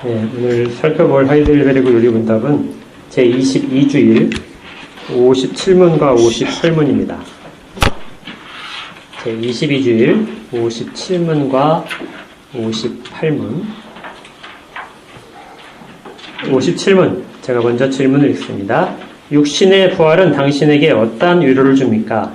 네, 오늘 살펴볼 하이델베르그 요리문답은 제22주일 57문과 58문입니다. 제22주일 57문과 58문. 57문, 제가 먼저 질문을 읽습니다. 육신의 부활은 당신에게 어떠한 위로를 줍니까?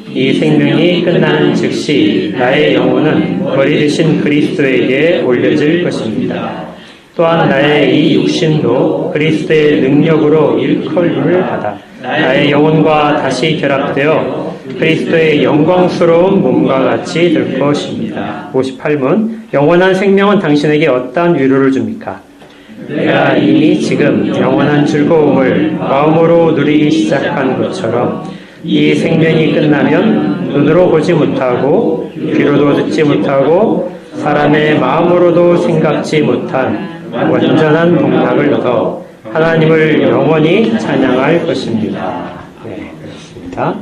이 생명이 끝나는 즉시 나의 영혼은 버리되신 그리스도에게 올려질 것입니다. 또한 나의 이 육신도 그리스도의 능력으로 일컬음을 받아 나의 영혼과 다시 결합되어 그리스도의 영광스러운 몸과 같이 될 것입니다. 58문, 영원한 생명은 당신에게 어떠한 위로를 줍니까? 내가 이미 지금 영원한 즐거움을 마음으로 누리기 시작한 것처럼 이 생명이 끝나면 눈으로 보지 못하고 귀로도 듣지 못하고 사람의 마음으로도 생각지 못한 완전한 동락을 얻어 하나님을 영원히 찬양할 것입니다. 네, 그렇습니다.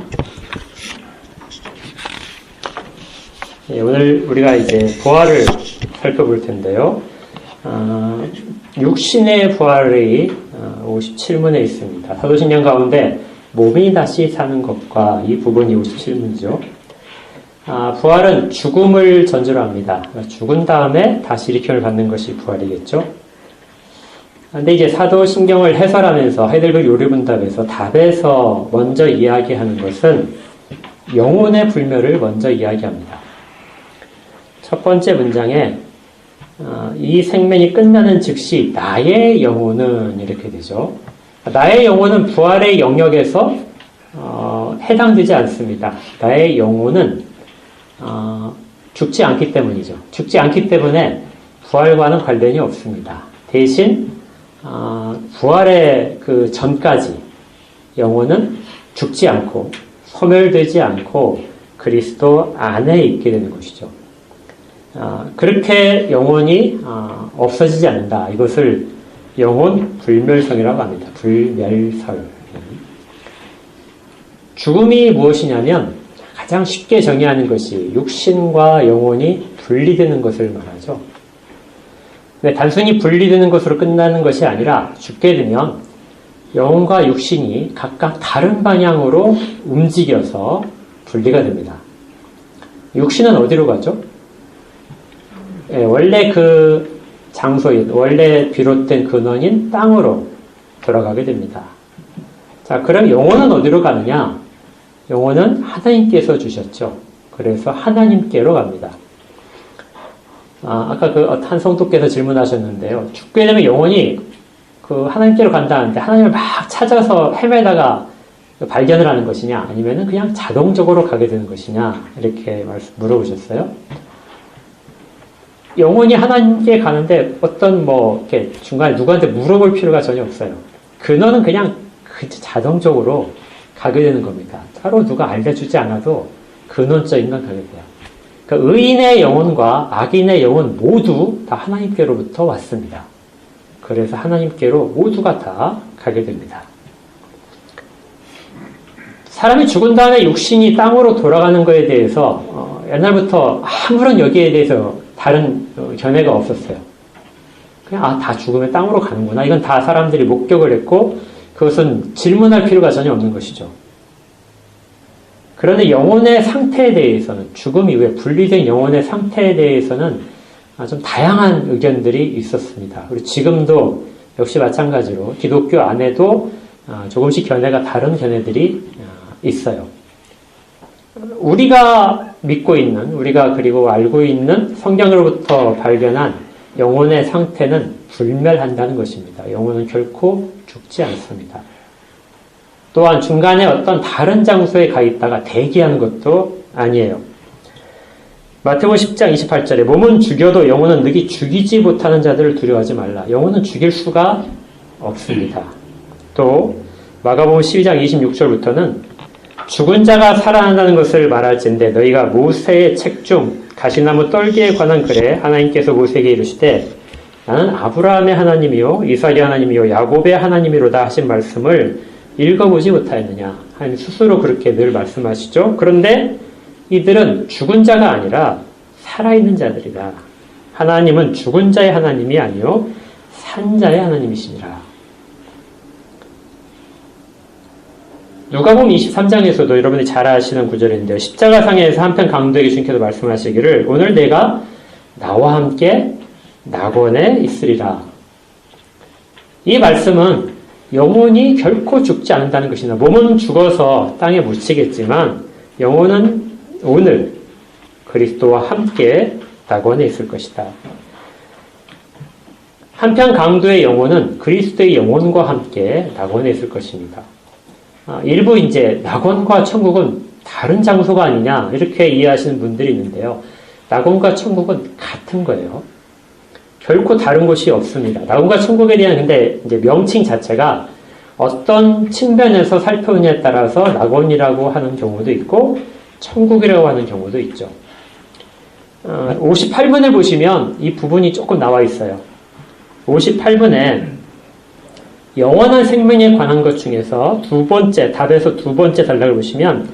네, 오늘 우리가 이제 부활을 살펴볼 텐데요. 육신의 부활이 57문에 있습니다. 사도신경 가운데 몸이 다시 사는 것과 이 부분이 57문이죠. 부활은 죽음을 전제로 합니다. 죽은 다음에 다시 일으킴을 받는 것이 부활이겠죠. 근데 이제 사도신경을 해설하면서 하이델베르그 요리문답에서 답에서 먼저 이야기하는 것은 영혼의 불멸을 먼저 이야기합니다. 첫 번째 문장에 이 생명이 끝나는 즉시 나의 영혼은 이렇게 되죠. 나의 영혼은 부활의 영역에서 해당되지 않습니다. 나의 영혼은 죽지 않기 때문이죠. 죽지 않기 때문에 부활과는 관련이 없습니다. 대신 부활의 그 전까지 영혼은 죽지 않고 소멸되지 않고 그리스도 안에 있게 되는 것이죠. 그렇게 영혼이 없어지지 않는다. 이것을 영혼 불멸성이라고 합니다. 불멸설. 죽음이 무엇이냐면 가장 쉽게 정의하는 것이 육신과 영혼이 분리되는 것을 말하죠. 근데 단순히 분리되는 것으로 끝나는 것이 아니라 죽게 되면 영혼과 육신이 각각 다른 방향으로 움직여서 분리가 됩니다. 육신은 어디로 가죠? 예, 원래 그 장소인, 원래 비롯된 근원인 땅으로 돌아가게 됩니다. 자, 그럼 영혼은 어디로 가느냐? 영혼은 하나님께서 주셨죠. 그래서 하나님께로 갑니다. 아까 그 한 성도께서 질문하셨는데요. 죽게 되면 영혼이 그 하나님께로 간다는데 하나님을 막 찾아서 헤매다가 발견을 하는 것이냐? 아니면은 그냥 자동적으로 가게 되는 것이냐? 이렇게 물어보셨어요. 영혼이 하나님께 가는데 어떤 이렇게 중간에 누구한테 물어볼 필요가 전혀 없어요. 근원은 그냥 자동적으로 가게 되는 겁니다. 따로 누가 알려주지 않아도 근원적인 건 가게 돼요. 그러니까 의인의 영혼과 악인의 영혼 모두 다 하나님께로부터 왔습니다. 그래서 하나님께로 모두가 다 가게 됩니다. 사람이 죽은 다음에 육신이 땅으로 돌아가는 것에 대해서 옛날부터 아무런 여기에 대해서 다른 견해가 없었어요. 그냥 다 죽으면 땅으로 가는구나. 이건 다 사람들이 목격을 했고 그것은 질문할 필요가 전혀 없는 것이죠. 그런데 영혼의 상태에 대해서는 죽음 이후에 분리된 영혼의 상태에 대해서는 좀 다양한 의견들이 있었습니다. 그리고 지금도 역시 마찬가지로 기독교 안에도 조금씩 견해가 다른 견해들이 있어요. 우리가 믿고 있는, 우리가 그리고 알고 있는 성경으로부터 발견한 영혼의 상태는 불멸한다는 것입니다. 영혼은 결코 죽지 않습니다. 또한 중간에 어떤 다른 장소에 가 있다가 대기하는 것도 아니에요. 마태복음 10장 28절에 몸은 죽여도 영혼은 능히 죽이지 못하는 자들을 두려워하지 말라. 영혼은 죽일 수가 없습니다. 또 마가복음 12장 26절부터는 죽은 자가 살아난다는 것을 말할진대 너희가 모세의 책 중 가시나무 떨기에 관한 글에 하나님께서 모세에게 이르시되 나는 아브라함의 하나님이요 이삭의 하나님이요 야곱의 하나님이로다 하신 말씀을 읽어보지 못하였느냐. 하나님 스스로 그렇게 늘 말씀하시죠. 그런데 이들은 죽은 자가 아니라 살아있는 자들이다. 하나님은 죽은 자의 하나님이 아니요 산 자의 하나님이시니라. 누가복음 23장에서도 여러분이 잘 아시는 구절인데요. 십자가상에서 한편 강도에게 주님께서 말씀하시기를 오늘 내가 나와 함께 낙원에 있으리라. 이 말씀은 영혼이 결코 죽지 않는다는 것이나 몸은 죽어서 땅에 묻히겠지만 영혼은 오늘 그리스도와 함께 낙원에 있을 것이다. 한편 강도의 영혼은 그리스도의 영혼과 함께 낙원에 있을 것입니다. 일부 이제 낙원과 천국은 다른 장소가 아니냐 이렇게 이해하시는 분들이 있는데요. 낙원과 천국은 같은 거예요. 결코 다른 곳이 없습니다. 낙원과 천국에 대한 근데 이제 명칭 자체가 어떤 측면에서 살펴보냐에 따라서 낙원이라고 하는 경우도 있고 천국이라고 하는 경우도 있죠. 58분을 보시면 이 부분이 조금 나와 있어요. 58분에 영원한 생명에 관한 것 중에서 두 번째, 답에서 두 번째 단락을 보시면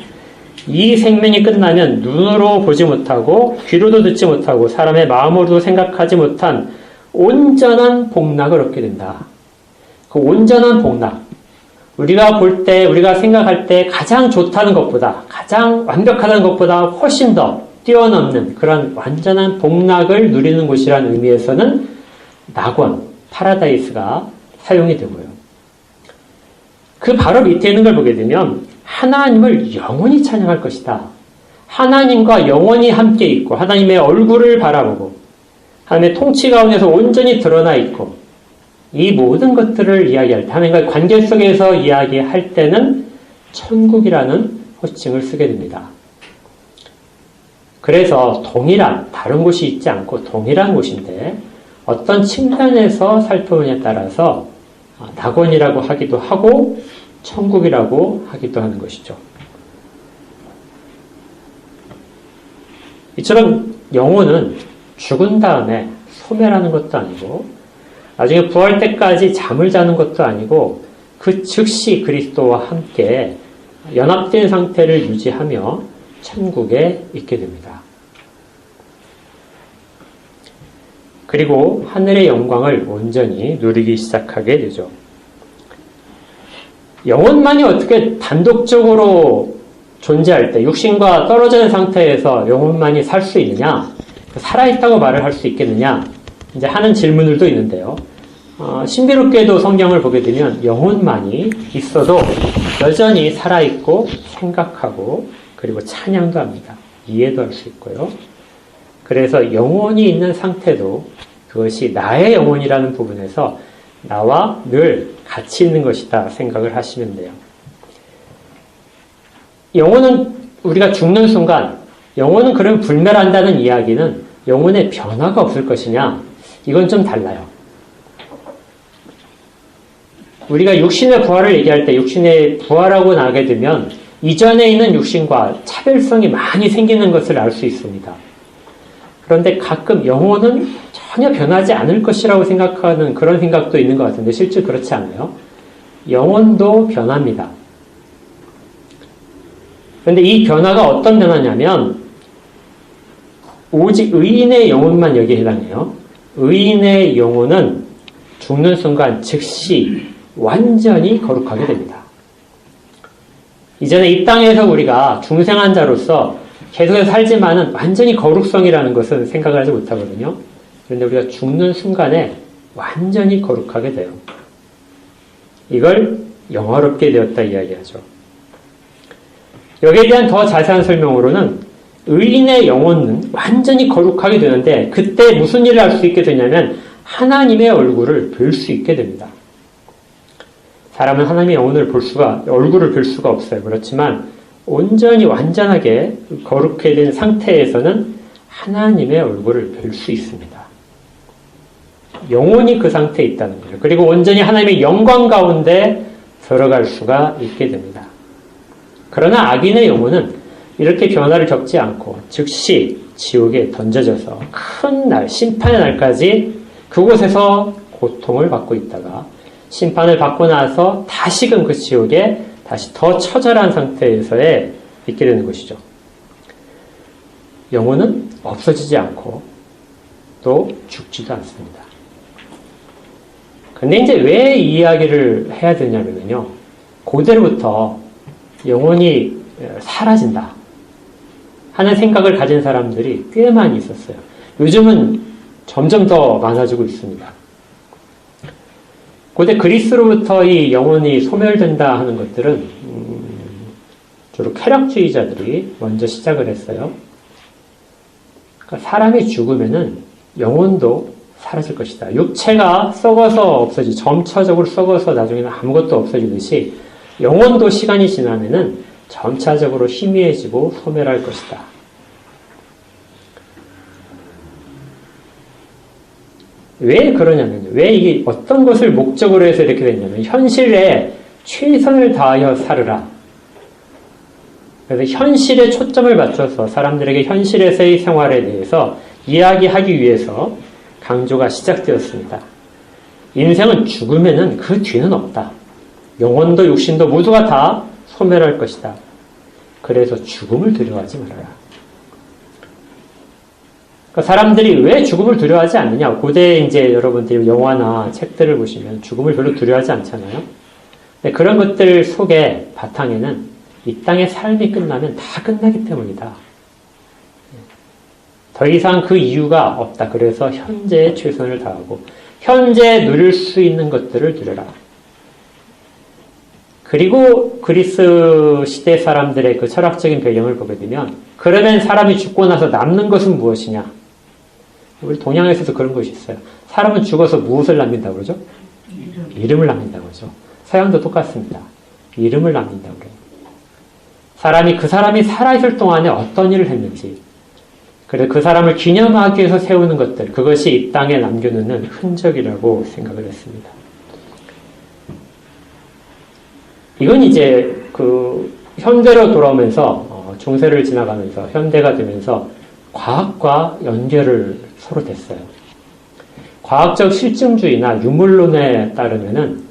이 생명이 끝나면 눈으로 보지 못하고 귀로도 듣지 못하고 사람의 마음으로도 생각하지 못한 온전한 복락을 얻게 된다. 그 온전한 복락, 우리가 볼 때, 우리가 생각할 때 가장 좋다는 것보다, 가장 완벽하다는 것보다 훨씬 더 뛰어넘는 그런 완전한 복락을 누리는 곳이라는 의미에서는 낙원, 파라다이스가 사용이 되고요. 그 바로 밑에 있는 걸 보게 되면 하나님을 영원히 찬양할 것이다. 하나님과 영원히 함께 있고 하나님의 얼굴을 바라보고 하나님의 통치 가운데서 온전히 드러나 있고 이 모든 것들을 이야기할 때 하나님과의 관계 속에서 이야기할 때는 천국이라는 호칭을 쓰게 됩니다. 그래서 동일한 다른 곳이 있지 않고 동일한 곳인데 어떤 측면에서 살펴보냐에 따라서 낙원이라고 하기도 하고 천국이라고 하기도 하는 것이죠. 이처럼 영혼은 죽은 다음에 소멸하는 것도 아니고 나중에 부활 때까지 잠을 자는 것도 아니고 그 즉시 그리스도와 함께 연합된 상태를 유지하며 천국에 있게 됩니다. 그리고 하늘의 영광을 온전히 누리기 시작하게 되죠. 영혼만이 어떻게 단독적으로 존재할 때 육신과 떨어져 있는 상태에서 영혼만이 살 수 있느냐? 살아있다고 말을 할 수 있겠느냐? 이제 하는 질문들도 있는데요. 신비롭게도 성경을 보게 되면 영혼만이 있어도 여전히 살아있고 생각하고 그리고 찬양도 합니다. 이해도 할 수 있고요. 그래서 영혼이 있는 상태도 그것이 나의 영혼이라는 부분에서 나와 늘 같이 있는 것이다 생각을 하시면 돼요. 영혼은 우리가 죽는 순간 영혼은 그럼 불멸한다는 이야기는 영혼의 변화가 없을 것이냐? 이건 좀 달라요. 우리가 육신의 부활을 얘기할 때 육신의 부활하고 나게 되면 이전에 있는 육신과 차별성이 많이 생기는 것을 알 수 있습니다. 그런데 가끔 영혼은 전혀 변하지 않을 것이라고 생각하는 그런 생각도 있는 것 같은데 실제 그렇지 않아요. 영혼도 변합니다. 그런데 이 변화가 어떤 변화냐면 오직 의인의 영혼만 여기에 해당해요. 의인의 영혼은 죽는 순간 즉시 완전히 거룩하게 됩니다. 이전에 이 땅에서 우리가 중생한 자로서 계속해서 살지만은 완전히 거룩성이라는 것은 생각을 하지 못하거든요. 그런데 우리가 죽는 순간에 완전히 거룩하게 돼요. 이걸 영화롭게 되었다 이야기하죠. 여기에 대한 더 자세한 설명으로는 의인의 영혼은 완전히 거룩하게 되는데 그때 무슨 일을 할 수 있게 되냐면 하나님의 얼굴을 볼 수 있게 됩니다. 사람은 하나님의 얼굴을 볼 수가 없어요. 그렇지만 온전히 완전하게 거룩해 된 상태에서는 하나님의 얼굴을 볼 수 있습니다. 영혼이 그 상태에 있다는 거예요. 그리고 온전히 하나님의 영광 가운데 들어갈 수가 있게 됩니다. 그러나 악인의 영혼은 이렇게 변화를 겪지 않고 즉시 지옥에 던져져서 큰 날, 심판의 날까지 그곳에서 고통을 받고 있다가 심판을 받고 나서 다시금 그 지옥에 다시 더 처절한 상태에서에 있게 되는 것이죠. 영혼은 없어지지 않고 또 죽지도 않습니다. 근데 이제 왜 이 이야기를 해야 되냐면요. 고대로부터 영혼이 사라진다 하는 생각을 가진 사람들이 꽤 많이 있었어요. 요즘은 점점 더 많아지고 있습니다. 고대 그리스로부터 이 영혼이 소멸된다 하는 것들은 주로 쾌락주의자들이 먼저 시작을 했어요. 그러니까 사람이 죽으면은 영혼도 사라질 것이다. 육체가 썩어서 없어지, 점차적으로 썩어서 나중에는 아무것도 없어지듯이 영혼도 시간이 지나면은 점차적으로 희미해지고 소멸할 것이다. 왜 그러냐면요. 왜 이게 어떤 것을 목적으로 해서 이렇게 됐냐면 현실에 최선을 다하여 살으라. 그래서 현실에 초점을 맞춰서 사람들에게 현실에서의 생활에 대해서 이야기하기 위해서 강조가 시작되었습니다. 인생은 죽으면은 그 뒤는 없다. 영혼도 육신도 모두가 다 소멸할 것이다. 그래서 죽음을 두려워하지 말아라. 그러니까 사람들이 왜 죽음을 두려워하지 않느냐? 고대 이제 여러분들이 영화나 책들을 보시면 죽음을 별로 두려워하지 않잖아요. 근데 그런 것들 속에 바탕에는 이 땅의 삶이 끝나면 다 끝나기 때문이다. 더 이상 그 이유가 없다. 그래서 현재에 최선을 다하고 현재 누릴 수 있는 것들을 누려라. 그리고 그리스 시대 사람들의 그 철학적인 배경을 보게 되면 그러면 사람이 죽고 나서 남는 것은 무엇이냐? 우리 동양에서도 그런 것이 있어요. 사람은 죽어서 무엇을 남긴다고 그러죠? 이름을 남긴다고 그러죠. 서양도 똑같습니다. 이름을 남긴다고 그래요. 그 사람이 살아있을 동안에 어떤 일을 했는지, 그래서 그 사람을 기념하기 위해서 세우는 것들, 그것이 이 땅에 남겨놓는 흔적이라고 생각을 했습니다. 이건 이제 현대로 돌아오면서 중세를 지나가면서 현대가 되면서 과학과 연결을 서로 됐어요. 과학적 실증주의나 유물론에 따르면은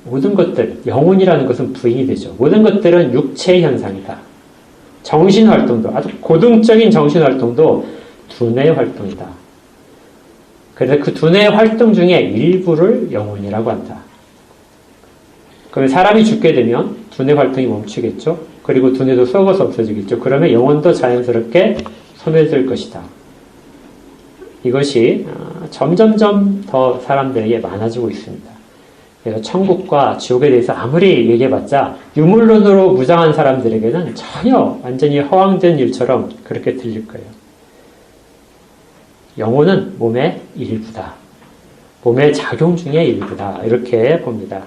모든 것들, 영혼이라는 것은 부인이 되죠. 모든 것들은 육체의 현상이다. 정신활동도, 아주 고등적인 정신활동도 두뇌의 활동이다. 그래서 그 두뇌의 활동 중에 일부를 영혼이라고 한다. 그러면 사람이 죽게 되면 두뇌 활동이 멈추겠죠. 그리고 두뇌도 썩어서 없어지겠죠. 그러면 영혼도 자연스럽게 소멸될 것이다. 이것이 점점점 더 사람들에게 많아지고 있습니다. 그래서 천국과 지옥에 대해서 아무리 얘기해봤자 유물론으로 무장한 사람들에게는 전혀 완전히 허황된 일처럼 그렇게 들릴 거예요. 영혼은 몸의 일부다. 몸의 작용 중의 일부다. 이렇게 봅니다.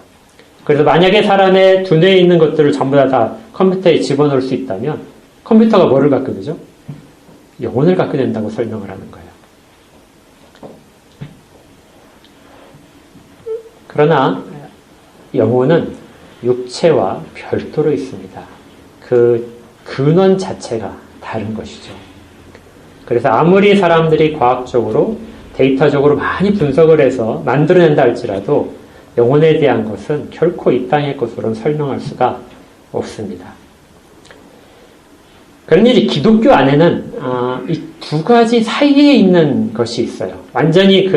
그래서 만약에 사람의 두뇌에 있는 것들을 전부 다 컴퓨터에 집어넣을 수 있다면 컴퓨터가 뭐를 갖게 되죠? 영혼을 갖게 된다고 설명을 하는 거예요. 그러나 영혼은 육체와 별도로 있습니다. 그 근원 자체가 다른 것이죠. 그래서 아무리 사람들이 과학적으로 데이터적으로 많이 분석을 해서 만들어낸다 할지라도 영혼에 대한 것은 결코 이 땅의 것으로는 설명할 수가 없습니다. 그런데 이제 기독교 안에는 이 두 가지 사이에 있는 것이 있어요. 완전히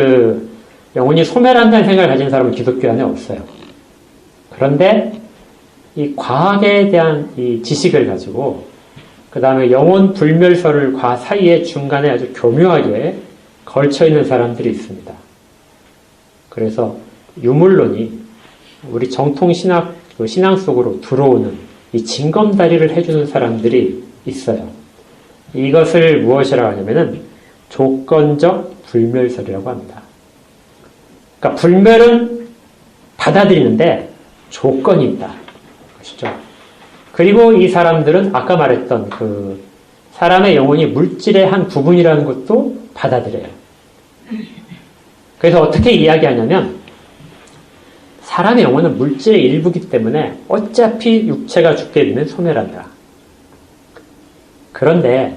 영혼이 소멸한다는 생각을 가진 사람은 기독교 안에 없어요. 그런데 이 과학에 대한 이 지식을 가지고 그 다음에 영혼 불멸설을 사이에 중간에 아주 교묘하게 걸쳐 있는 사람들이 있습니다. 그래서 유물론이 우리 정통 신앙 속으로 들어오는 이 징검다리를 해주는 사람들이 있어요. 이것을 무엇이라고 하냐면은 조건적 불멸설이라고 합니다. 그러니까 불멸은 받아들이는데 조건이 있다. 것이죠. 그리고 이 사람들은 아까 말했던 사람의 영혼이 물질의 한 부분이라는 것도 받아들여요. 그래서 어떻게 이야기하냐면 사람의 영혼은 물질의 일부이기 때문에 어차피 육체가 죽게 되면 소멸한다. 그런데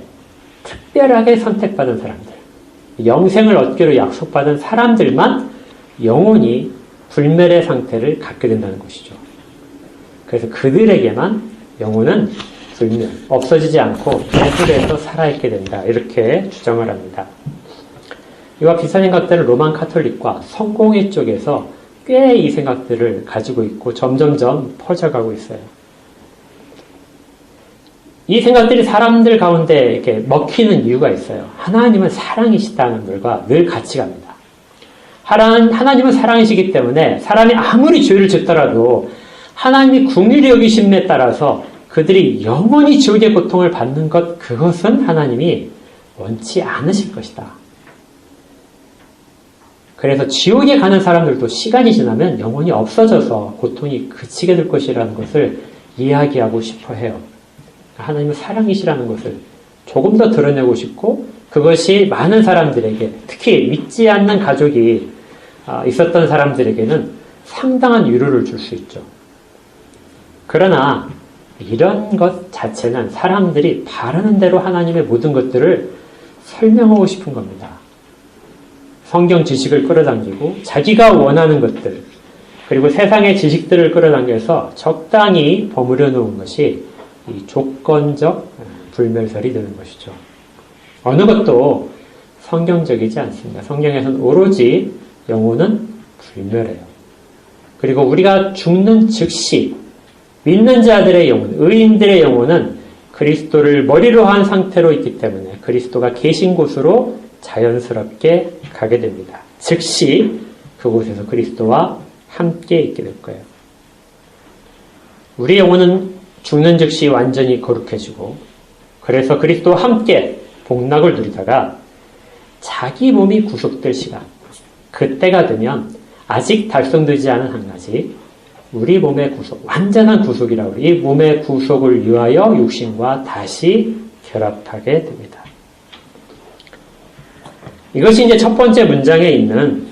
특별하게 선택받은 사람들, 영생을 얻기로 약속받은 사람들만 영혼이 불멸의 상태를 갖게 된다는 것이죠. 그래서 그들에게만 영혼은 없어지지 않고 계속해서 살아있게 된다. 이렇게 주장을 합니다. 이와 비슷한 생각들을 로만 카톨릭과 성공회 쪽에서 꽤 이 생각들을 가지고 있고 점점점 퍼져가고 있어요. 이 생각들이 사람들 가운데 이렇게 먹히는 이유가 있어요. 하나님은 사랑이시다는 말과 늘 같이 갑니다. 하나님은 사랑이시기 때문에 사람이 아무리 죄를 짓더라도 하나님이 긍휼히 여기심에 따라서 그들이 영원히 지옥의 고통을 받는 것, 그것은 하나님이 원치 않으실 것이다. 그래서 지옥에 가는 사람들도 시간이 지나면 영원히 없어져서 고통이 그치게 될 것이라는 것을 이야기하고 싶어 해요. 하나님은 사랑이시라는 것을 조금 더 드러내고 싶고, 그것이 많은 사람들에게, 특히 믿지 않는 가족이 있었던 사람들에게는 상당한 위로를 줄 수 있죠. 그러나 이런 것 자체는 사람들이 바라는 대로 하나님의 모든 것들을 설명하고 싶은 겁니다. 성경 지식을 끌어당기고 자기가 원하는 것들, 그리고 세상의 지식들을 끌어당겨서 적당히 버무려 놓은 것이 이 조건적 불멸설이 되는 것이죠. 어느 것도 성경적이지 않습니다. 성경에서는 오로지 영혼은 불멸해요. 그리고 우리가 죽는 즉시 믿는 자들의 영혼, 의인들의 영혼은 그리스도를 머리로 한 상태로 있기 때문에 그리스도가 계신 곳으로 자연스럽게 가게 됩니다. 즉시 그곳에서 그리스도와 함께 있게 될 거예요. 우리 영혼은 죽는 즉시 완전히 거룩해지고, 그래서 그리스도와 함께 복락을 누리다가 자기 몸이 구속될 시간, 그때가 되면 아직 달성되지 않은 한 가지, 우리 몸의 구속, 완전한 구속이라고 해요. 이 몸의 구속을 위하여 육신과 다시 결합하게 됩니다. 이것이 이제 첫 번째 문장에 있는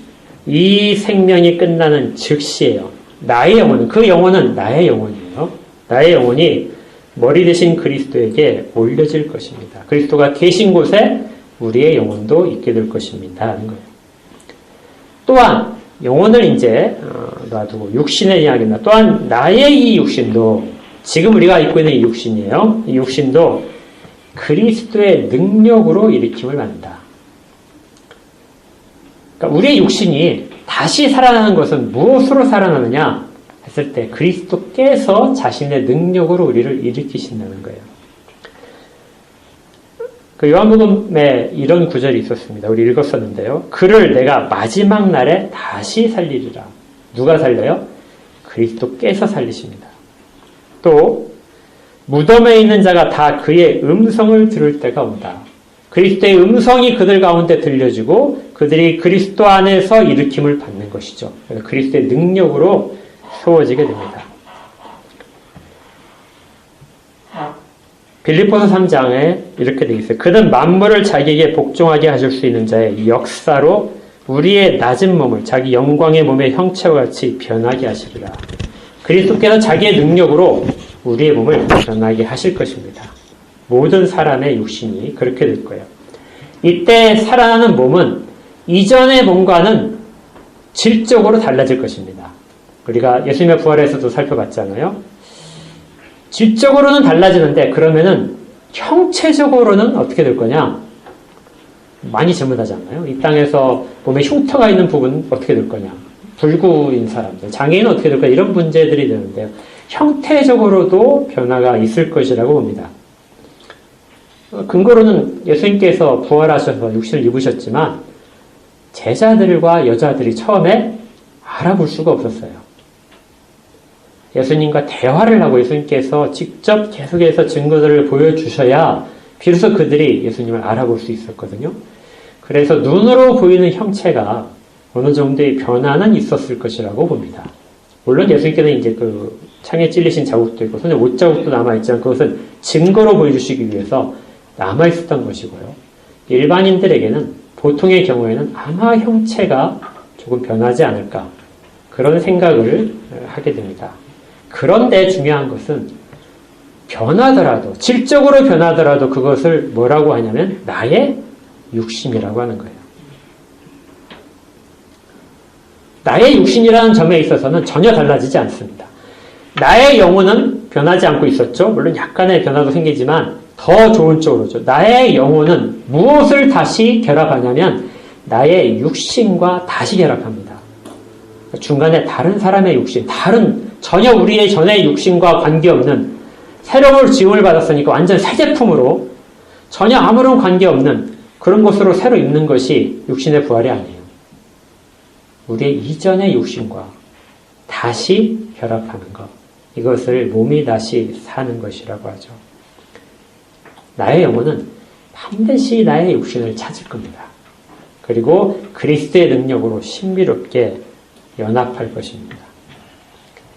이 생명이 끝나는 즉시예요. 나의 영혼은, 그 영혼은 나의 영혼이에요. 나의 영혼이 머리 대신 그리스도에게 올려질 것입니다. 그리스도가 계신 곳에 우리의 영혼도 있게 될 것입니다. 하는 거예요. 또한 영혼을 이제 놔두고 육신의 이야기입니다. 또한 나의 이 육신도, 지금 우리가 입고 있는 이 육신이에요. 이 육신도 그리스도의 능력으로 일으킴을 받는다. 그러니까 우리의 육신이 다시 살아나는 것은 무엇으로 살아나느냐 했을 때 그리스도께서 자신의 능력으로 우리를 일으키신다는 거예요. 그 요한복음에 이런 구절이 있었습니다. 우리 읽었었는데요. 그를 내가 마지막 날에 다시 살리리라. 누가 살려요? 그리스도께서 살리십니다. 또 무덤에 있는 자가 다 그의 음성을 들을 때가 온다. 그리스도의 음성이 그들 가운데 들려지고 그들이 그리스도 안에서 일으킴을 받는 것이죠. 그래서 그리스도의 능력으로 세워지게 됩니다. 빌립보서 3장에 이렇게 되어 있어요. 그는 만물을 자기에게 복종하게 하실 수 있는 자의 역사로 우리의 낮은 몸을 자기 영광의 몸의 형체와 같이 변하게 하시리라. 그리스도께서 자기의 능력으로 우리의 몸을 변하게 하실 것입니다. 모든 사람의 육신이 그렇게 될 거예요. 이때 살아나는 몸은 이전의 몸과는 질적으로 달라질 것입니다. 우리가 예수님의 부활에서도 살펴봤잖아요. 질적으로는 달라지는데 그러면은 형체적으로는 어떻게 될 거냐? 많이 질문하지 않나요? 이 땅에서 몸에 흉터가 있는 부분은 어떻게 될 거냐? 불구인 사람들, 장애인은 어떻게 될 거냐? 이런 문제들이 되는데요. 형태적으로도 변화가 있을 것이라고 봅니다. 근거로는 예수님께서 부활하셔서 육신을 입으셨지만 제자들과 여자들이 처음에 알아볼 수가 없었어요. 예수님과 대화를 하고 예수님께서 직접 계속해서 증거들을 보여주셔야 비로소 그들이 예수님을 알아볼 수 있었거든요. 그래서 눈으로 보이는 형체가 어느 정도의 변화는 있었을 것이라고 봅니다. 물론 예수님께서는 이제 그 창에 찔리신 자국도 있고 손에 옷자국도 남아있지만 그것은 증거로 보여주시기 위해서 남아있었던 것이고요. 일반인들에게는 보통의 경우에는 아마 형체가 조금 변하지 않을까 그런 생각을 하게 됩니다. 그런데 중요한 것은 변하더라도 질적으로 변하더라도 그것을 뭐라고 하냐면 나의 육신이라고 하는 거예요. 나의 육신이라는 점에 있어서는 전혀 달라지지 않습니다. 나의 영혼은 변하지 않고 있었죠. 물론 약간의 변화도 생기지만 더 좋은 쪽으로죠. 나의 영혼은 무엇을 다시 결합하냐면 나의 육신과 다시 결합합니다. 중간에 다른 사람의 육신, 전혀 우리의 전의 육신과 관계없는 새로운 지음을 받았으니까 완전 새 제품으로 전혀 아무런 관계없는 그런 것으로 새로 입는 것이 육신의 부활이 아니에요. 우리의 이전의 육신과 다시 결합하는 것. 이것을 몸이 다시 사는 것이라고 하죠. 나의 영혼은 반드시 나의 육신을 찾을 겁니다. 그리고 그리스도의 능력으로 신비롭게 연합할 것입니다.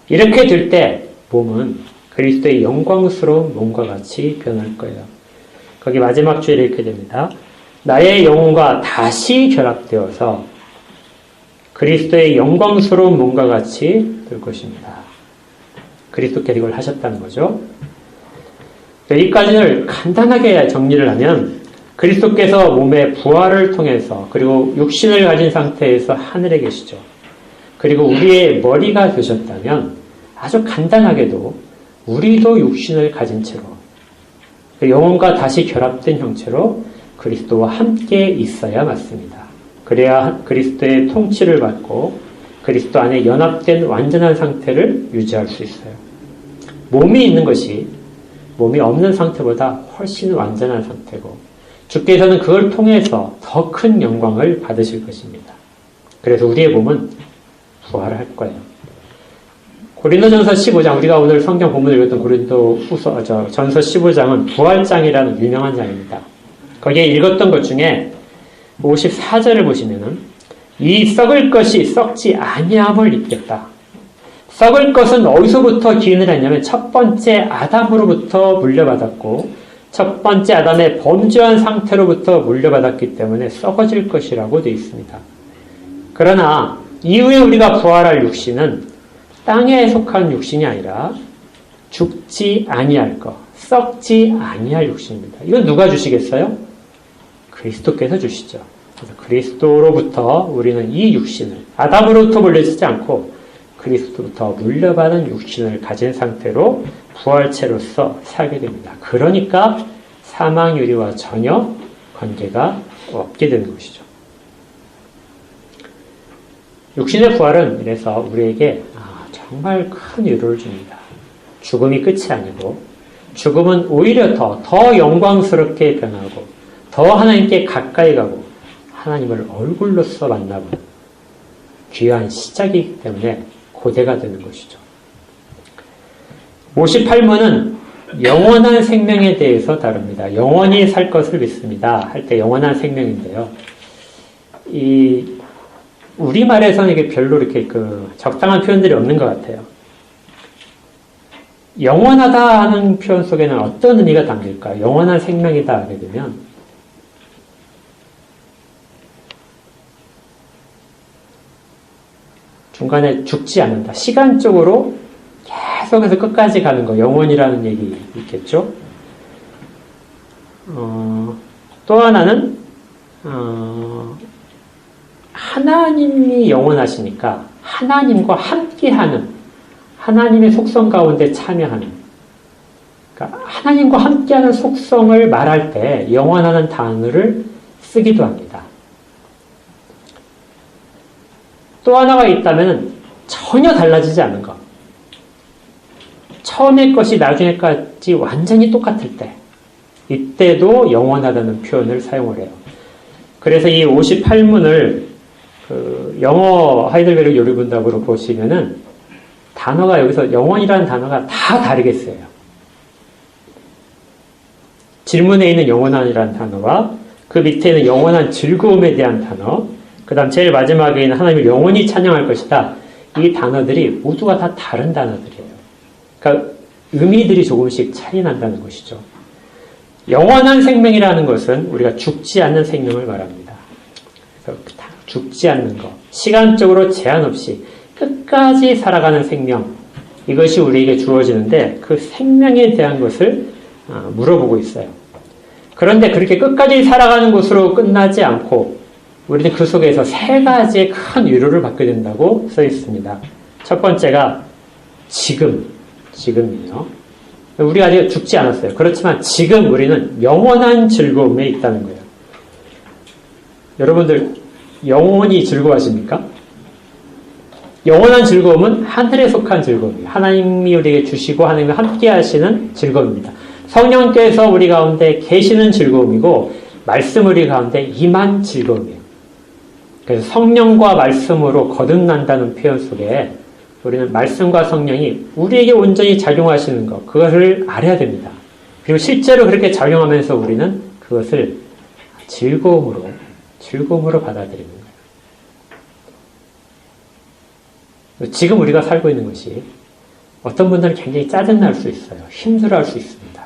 이렇게 될 때 몸은 그리스도의 영광스러운 몸과 같이 변할 거예요. 거기 마지막 주에 이렇게 됩니다. 나의 영혼과 다시 결합되어서 그리스도의 영광스러운 몸과 같이 될 것입니다. 그리스도께서 이걸 하셨다는 거죠. 여기까지를 간단하게 정리를 하면 그리스도께서 몸의 부활을 통해서 그리고 육신을 가진 상태에서 하늘에 계시죠. 그리고 우리의 머리가 되셨다면 아주 간단하게도 우리도 육신을 가진 채로 영혼과 다시 결합된 형체로 그리스도와 함께 있어야 맞습니다. 그래야 그리스도의 통치를 받고 그리스도 안에 연합된 완전한 상태를 유지할 수 있어요. 몸이 있는 것이 몸이 없는 상태보다 훨씬 완전한 상태고 주께서는 그걸 통해서 더 큰 영광을 받으실 것입니다. 그래서 우리의 몸은 부활할 거예요. 고린도전서 15장, 우리가 오늘 성경 본문을 읽었던 전서 15장은 부활장이라는 유명한 장입니다. 거기에 읽었던 것 중에 54절을 보시면은 이 썩을 것이 썩지 아니함을 입겠다. 썩을 것은 어디서부터 기인을 했냐면 첫 번째 아담으로부터 물려받았고 첫 번째 아담의 범죄한 상태로부터 물려받았기 때문에 썩어질 것이라고 되어 있습니다. 그러나 이후에 우리가 부활할 육신은 땅에 속한 육신이 아니라 죽지 아니할 것, 썩지 아니할 육신입니다. 이건 누가 주시겠어요? 그리스도께서 주시죠. 그래서 그리스도로부터 우리는 이 육신을 아담으로부터 물려지지 않고 그리스도부터 물려받은 육신을 가진 상태로 부활체로서 살게 됩니다. 그러니까 사망유리와 전혀 관계가 없게 되는 것이죠. 육신의 부활은 이래서 우리에게 정말 큰 위로를 줍니다. 죽음이 끝이 아니고 죽음은 오히려 더 영광스럽게 변하고 더 하나님께 가까이 가고 하나님을 얼굴로서 만나고 귀한 시작이기 때문에 고대가 되는 것이죠. 58문은 영원한 생명에 대해서 다룹니다. 영원히 살 것을 믿습니다. 할 때 영원한 생명인데요. 우리말에서는 이게 별로 이렇게 적당한 표현들이 없는 것 같아요. 영원하다 하는 표현 속에는 어떤 의미가 담길까요? 영원한 생명이다 하게 되면 중간에 죽지 않는다. 시간적으로 계속해서 끝까지 가는 거. 영원이라는 얘기 있겠죠? 또 하나는 하나님이 영원하시니까 하나님과 함께하는 하나님의 속성 가운데 참여하는 그러니까 하나님과 함께하는 속성을 말할 때 영원하는 단어를 쓰기도 합니다. 또 하나가 있다면 전혀 달라지지 않은 것. 처음의 것이 나중에까지 완전히 똑같을 때 이때도 영원하다는 표현을 사용을 해요. 그래서 이 58문을 영어 하이델베르 요리분답으로 보시면은 단어가 여기서 영원이라는 단어가 다 다르게 쓰여요. 질문에 있는 영원한이라는 단어와 그 밑에 있는 영원한 즐거움에 대한 단어, 그 다음 제일 마지막에 있는 하나님을 영원히 찬양할 것이다. 이 단어들이 모두가 다 다른 단어들이에요. 그러니까 의미들이 조금씩 차이 난다는 것이죠. 영원한 생명이라는 것은 우리가 죽지 않는 생명을 말합니다. 그래서 죽지 않는 것, 시간적으로 제한 없이 끝까지 살아가는 생명, 이것이 우리에게 주어지는데 그 생명에 대한 것을 물어보고 있어요. 그런데 그렇게 끝까지 살아가는 것으로 끝나지 않고 우리는 그 속에서 세 가지의 큰 위로를 받게 된다고 써 있습니다. 첫 번째가 지금이에요. 우리가 아직 죽지 않았어요. 그렇지만 지금 우리는 영원한 즐거움에 있다는 거예요. 여러분들 영원히 즐거워하십니까? 영원한 즐거움은 하늘에 속한 즐거움이에요. 하나님이 우리에게 주시고 하나님과 함께 하시는 즐거움입니다. 성령께서 우리 가운데 계시는 즐거움이고 말씀 우리 가운데 임한 즐거움이에요. 그래서 성령과 말씀으로 거듭난다는 표현 속에 우리는 말씀과 성령이 우리에게 온전히 작용하시는 것, 그것을 알아야 됩니다. 그리고 실제로 그렇게 작용하면서 우리는 그것을 즐거움으로 받아들이는 거예요. 지금 우리가 살고 있는 것이 어떤 분들은 굉장히 짜증날 수 있어요. 힘들어할 수 있습니다.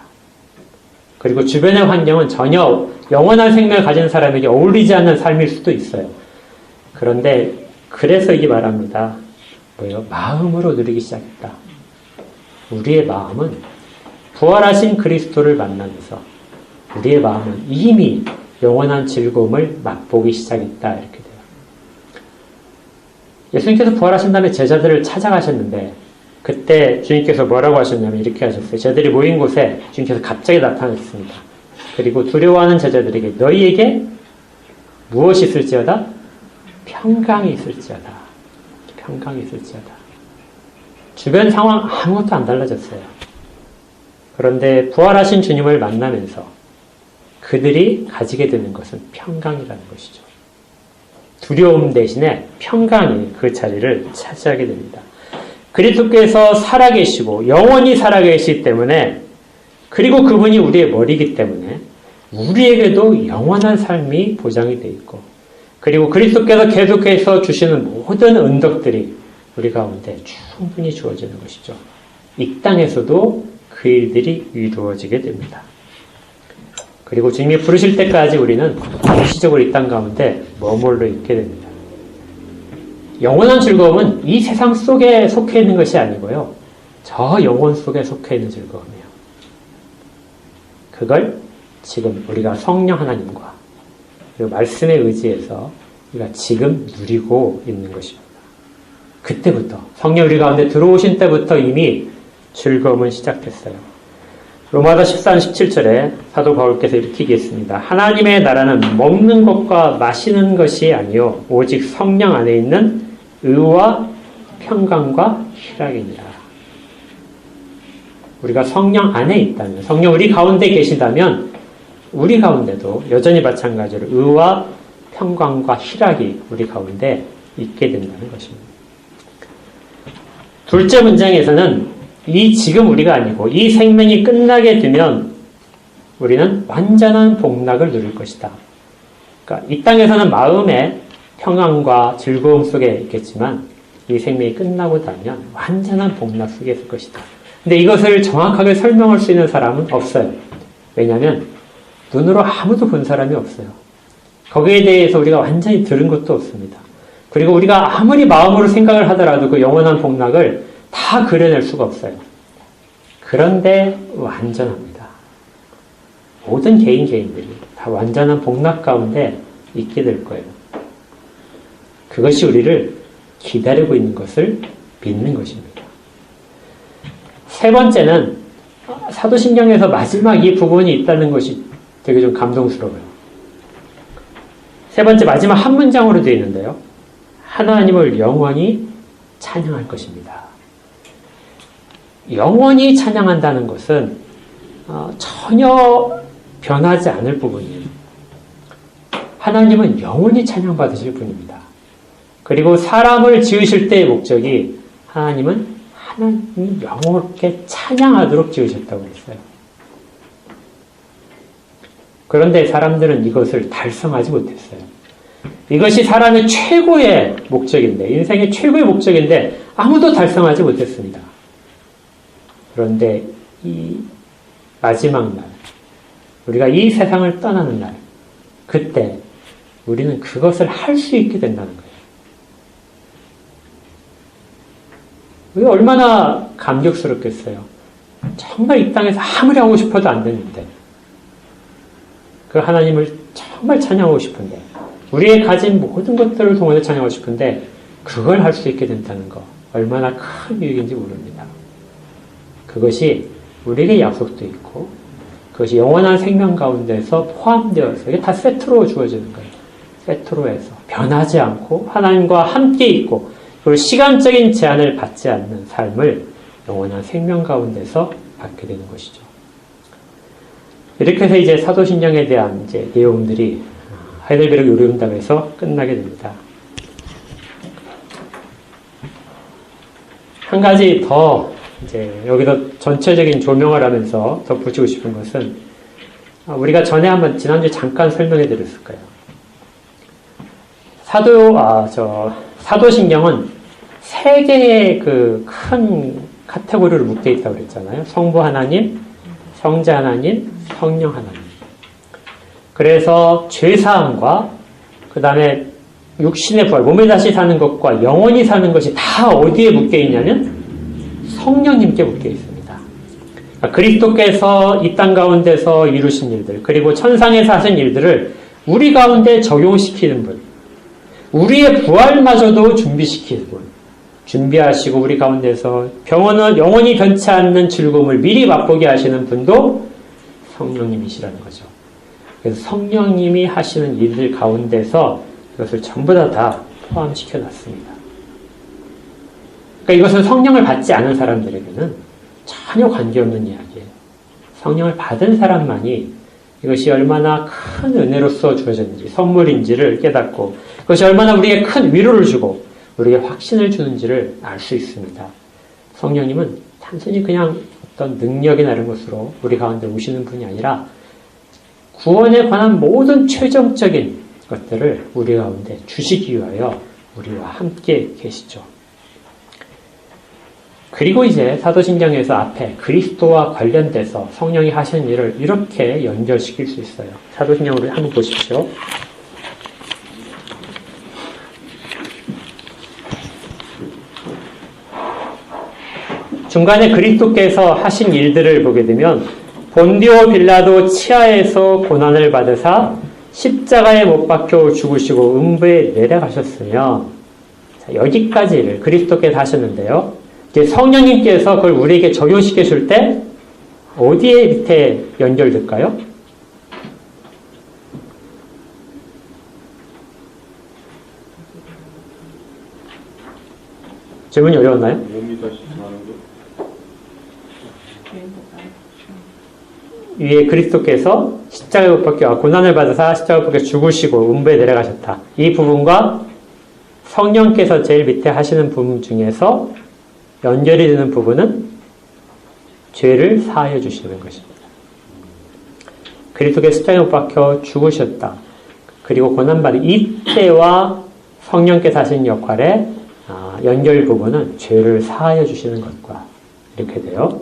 그리고 주변의 환경은 전혀 영원한 생명을 가진 사람에게 어울리지 않는 삶일 수도 있어요. 그런데 그래서 이게 말합니다. 뭐예요? 마음으로 누리기 시작했다. 우리의 마음은 부활하신 그리스도를 만나면서 우리의 마음은 이미 영원한 즐거움을 맛보기 시작했다. 이렇게 돼요. 예수님께서 부활하신 다음에 제자들을 찾아가셨는데 그때 주님께서 뭐라고 하셨냐면 이렇게 하셨어요. 제자들이 모인 곳에 주님께서 갑자기 나타나셨습니다. 그리고 두려워하는 제자들에게 너희에게 무엇이 있을지어다? 평강이 있을지어다. 평강이 있을지어다. 주변 상황 아무것도 안 달라졌어요. 그런데 부활하신 주님을 만나면서 그들이 가지게 되는 것은 평강이라는 것이죠. 두려움 대신에 평강이 그 자리를 차지하게 됩니다. 그리스도께서 살아계시고 영원히 살아계시기 때문에 그리고 그분이 우리의 머리이기 때문에 우리에게도 영원한 삶이 보장이 되어 있고 그리고 그리스도께서 계속해서 주시는 모든 은덕들이 우리 가운데 충분히 주어지는 것이죠. 이 땅에서도 그 일들이 이루어지게 됩니다. 그리고 주님이 부르실 때까지 우리는 일시적으로 이 땅 가운데 머물러 있게 됩니다. 영원한 즐거움은 이 세상 속에 속해 있는 것이 아니고요. 저 영혼 속에 속해 있는 즐거움이에요. 그걸 지금 우리가 성령 하나님과 그리고 말씀에 의지해서 우리가 지금 누리고 있는 것입니다. 그때부터 성령 우리 가운데 들어오신 때부터 이미 즐거움은 시작됐어요. 로마서 14장 17절에 사도 바울께서 이렇게 얘기했습니다. 하나님의 나라는 먹는 것과 마시는 것이 아니요 오직 성령 안에 있는 의와 평강과 희락이니라. 우리가 성령 안에 있다면, 성령 우리 가운데 계시다면 우리 가운데도 여전히 마찬가지로 의와 평강과 희락이 우리 가운데 있게 된다는 것입니다. 둘째 문장에서는 이 지금 우리가 아니고 이 생명이 끝나게 되면 우리는 완전한 복락을 누릴 것이다. 그러니까 이 땅에서는 마음의 평안과 즐거움 속에 있겠지만 이 생명이 끝나고 나면 완전한 복락 속에 있을 것이다. 근데 이것을 정확하게 설명할 수 있는 사람은 없어요. 왜냐하면 눈으로 아무도 본 사람이 없어요. 거기에 대해서 우리가 완전히 들은 것도 없습니다. 그리고 우리가 아무리 마음으로 생각을 하더라도 그 영원한 복락을 다 그려낼 수가 없어요. 그런데 완전합니다. 모든 개인들이 다 완전한 복락 가운데 있게 될 거예요. 그것이 우리를 기다리고 있는 것을 믿는 것입니다. 세 번째는 사도신경에서 마지막 이 부분이 있다는 것이 되게 좀 감동스러워요. 세 번째 마지막 한 문장으로 되어 있는데요. 하나님을 영원히 찬양할 것입니다. 영원히 찬양한다는 것은 전혀 변하지 않을 부분이에요. 하나님은 영원히 찬양받으실 분입니다. 그리고 사람을 지으실 때의 목적이 하나님이 영원하게 찬양하도록 지으셨다고 했어요. 그런데 사람들은 이것을 달성하지 못했어요. 이것이 사람의 최고의 목적인데, 인생의 최고의 목적인데 아무도 달성하지 못했습니다. 그런데 이 마지막 날, 우리가 이 세상을 떠나는 날, 그때 우리는 그것을 할 수 있게 된다는 거예요. 우리가 얼마나 감격스럽겠어요. 정말 이 땅에서 아무리 하고 싶어도 안 되는데, 그 하나님을 정말 찬양하고 싶은데, 우리의 가진 모든 것들을 통해서 찬양하고 싶은데 그걸 할 수 있게 된다는 거 얼마나 큰 유익인지 모릅니다. 그것이 우리에게 약속도 있고 그것이 영원한 생명 가운데서 포함되어서 이게 다 세트로 주어지는 거예요. 페트로에서 변하지 않고 하나님과 함께 있고 그리고 시간적인 제한을 받지 않는 삶을 영원한 생명 가운데서 받게 되는 것이죠. 이렇게 해서 이제 사도신경에 대한 이제 내용들이 하이델베르크 요리운답에서 끝나게 됩니다. 한 가지 더 이제 여기서 전체적인 조명을 하면서 덧붙이고 싶은 것은 우리가 전에 한번 지난주에 잠깐 설명해 드렸을 거예요. 사도신경은 세 개의 그 큰 카테고리로 묶여 있다고 그랬잖아요. 성부 하나님, 성자 하나님, 성령 하나님. 그래서 죄사함과 그 다음에 육신의 부활, 몸에 다시 사는 것과 영원히 사는 것이 다 어디에 묶여 있냐면 성령님께 묶여 있습니다. 그리스도께서 이 땅 가운데서 이루신 일들, 그리고 천상에서 하신 일들을 우리 가운데 적용시키는 분, 우리의 부활마저도 준비시키는 분, 준비하시고 우리 가운데서 영원히 변치 않는 즐거움을 미리 맛보게 하시는 분도 성령님이시라는 거죠. 그래서 성령님이 하시는 일들 가운데서 이것을 전부 다 포함시켜 놨습니다. 그러니까 이것은 성령을 받지 않은 사람들에게는 전혀 관계없는 이야기예요. 성령을 받은 사람만이 이것이 얼마나 큰 은혜로서 주어졌는지, 선물인지를 깨닫고 그것이 얼마나 우리에게 큰 위로를 주고 우리에게 확신을 주는지를 알 수 있습니다. 성령님은 단순히 그냥 어떤 능력이나 이런 것으로 우리 가운데 오시는 분이 아니라 구원에 관한 모든 최종적인 것들을 우리 가운데 주시기 위하여 우리와 함께 계시죠. 그리고 이제 사도신경에서 앞에 그리스도와 관련돼서 성령이 하시는 일을 이렇게 연결시킬 수 있어요. 사도신경을 한번 보십시오. 중간에 그리스도께서 하신 일들을 보게 되면 본디오 빌라도 치하에서 고난을 받으사 십자가에 못 박혀 죽으시고 음부에 내려가셨으며, 자, 여기까지를 그리스도께서 하셨는데요. 이제 성령님께서 그걸 우리에게 적용시켜 줄 때 어디에 밑에 연결될까요? 질문이 어려웠나요? 몸이 다시 사는 것. 위에 그리스도께서 십자가에 못 박혀 고난을 받으사 십자가에 못 박혀 죽으시고 음부에 내려가셨다. 이 부분과 성령께서 제일 밑에 하시는 부분 중에서 연결이 되는 부분은 죄를 사하여 주시는 것입니다. 그리스도께서 십자가에 못 박혀 죽으셨다. 그리고 고난받은 이때와 성령께서 하신 역할의 연결 부분은 죄를 사하여 주시는 것과 이렇게 돼요.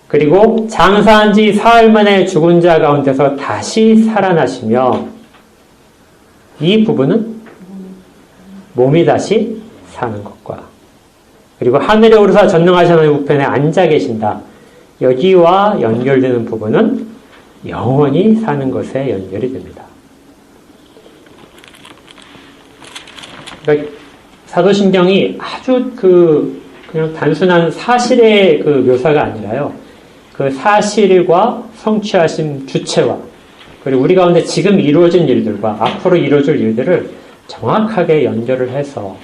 그리고 장사한 지 사흘 만에 죽은 자 가운데서 다시 살아나시며, 이 부분은 몸이 다시 사는 것과, 그리고 하늘에 오르사 전능하신 하나님 우편에 앉아 계신다. 여기와 연결되는 부분은 영원히 사는 것에 연결이 됩니다. 그러니까 사도신경이 아주 그냥 단순한 사실의 그 묘사가 아니라요. 그 사실과 성취하신 주체와 그리고 우리 가운데 지금 이루어진 일들과 앞으로 이루어질 일들을 정확하게 연결을 해서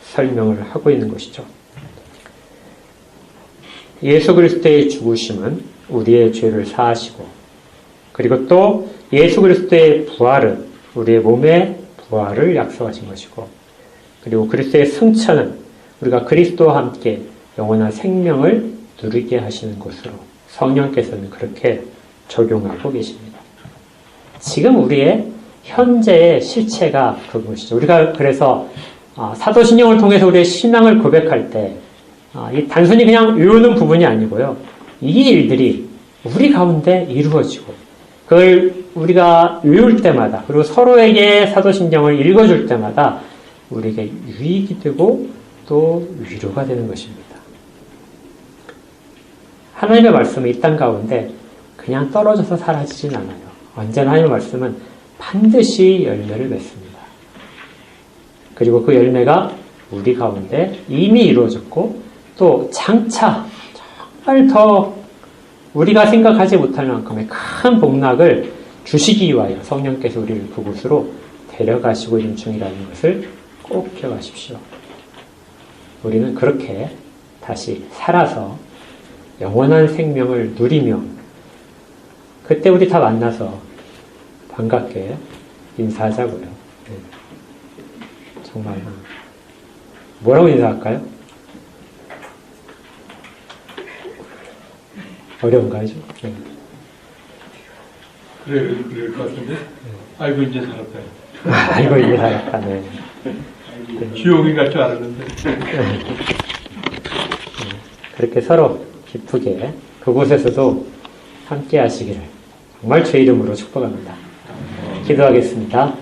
설명을 하고 있는 것이죠. 예수 그리스도의 죽으심은 우리의 죄를 사하시고, 그리고 또 예수 그리스도의 부활은 우리의 몸의 부활을 약속하신 것이고, 그리고 그리스도의 승천은 우리가 그리스도와 함께 영원한 생명을 누리게 하시는 것으로 성령께서는 그렇게 적용하고 계십니다. 지금 우리의 현재의 실체가 그것이죠. 우리가 그래서 사도신경을 통해서 우리의 신앙을 고백할 때 이 단순히 그냥 외우는 부분이 아니고요. 이 일들이 우리 가운데 이루어지고 그걸 우리가 외울 때마다, 그리고 서로에게 사도신경을 읽어줄 때마다 우리에게 유익이 되고 또 위로가 되는 것입니다. 하나님의 말씀은 이 땅 가운데 그냥 떨어져서 사라지진 않아요. 언제나 하나님의 말씀은 반드시 열매를 맺습니다. 그리고 그 열매가 우리 가운데 이미 이루어졌고 또 장차 정말 더 우리가 생각하지 못할 만큼의 큰 복락을 주시기 위하여 성령께서 우리를 그곳으로 데려가시고 있는 중이라는 것을 꼭 기억하십시오. 우리는 그렇게 다시 살아서 영원한 생명을 누리며 그때 우리 다 만나서 반갑게 인사하자고요. 네. 정말 뭐라고 인사할까요? 어려운가요? 네. 그럴 것 같은데. 아이고 이제 살았다. 아이고 이제 살았다. 네. 지옥인 갈 줄 알았는데. 그렇게 서로 기쁘게 그곳에서도 함께 하시기를 정말 제 이름으로 축복합니다. 기도하겠습니다.